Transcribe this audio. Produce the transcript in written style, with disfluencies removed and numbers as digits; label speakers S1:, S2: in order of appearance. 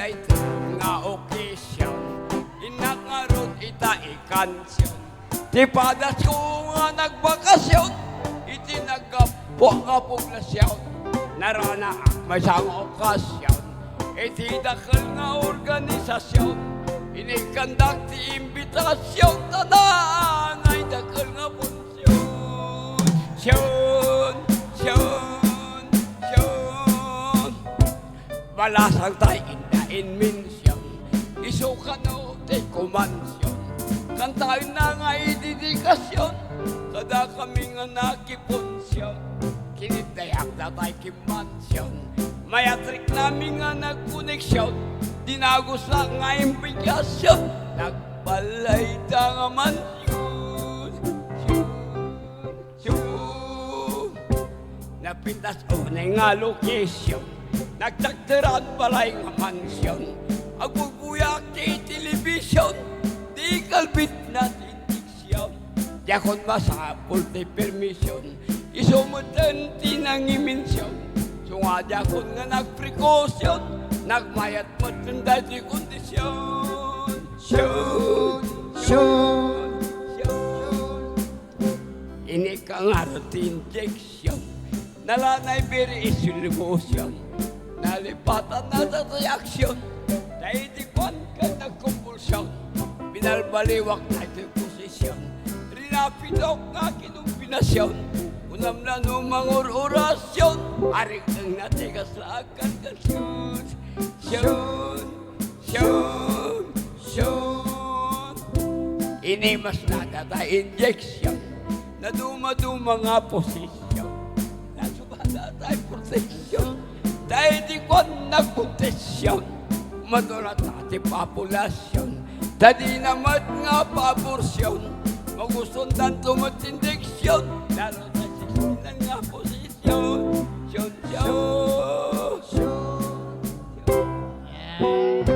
S1: ito nga okasyon, inakarot ita ikansyon. Di padas ko nga nagbakasyon, itinagapo nga poblasyon. Narana may sang okasyon, iti dakal nga organisasyon. Inikandak ti imbitasyon, tanan ay dakal nga punsyon. Syon, syon, syon. Balasang tayo indain minsyon, isukan o ti kumansyon. Kantahin na nga ididikasyon, kada kami nga nakiponsyon. Kinidayak na tayo kimansyon, mayatrik namin nga nagkoneksyon. Dinagos na nga imbigasyon, nagbalay ta nga mansyon. Syon, syon. Napintas unay nga lokasyon, nagtagteran balay nga mansyon. Agbubuyak ti telebisyon, di kalbit natin diksyon. Yakon masapul ti permisyon, isumutan ti nang imensyon. Sunga yakon nga nagprekosyon, nagmayat matanda ti kondisyon. Syon, syon, syon. Ini ka nga ti injeksyon, nalanay beri isulibusyon. Nalipatan na sa reaksyon, dahil di kwan ka nagkumpulsyon. Binalbaliwak na ito'y posisyon, rinapidok nga kinumpinasyon. Unam na numang orasyon, arik nang natigas na akan kasyon. Syon, syon, syon. Ini mas nadata injeksyon, na dumaduma nga posisyon. Nasubada tayo proteksyon, dahil di kwan nagproteksyon. Madulat natin populasyon, dadi naman nga paborsyon. Magusundan tumatindiksyon, lalo na sisinan nga posisyon. Syon, syon, syon, syon.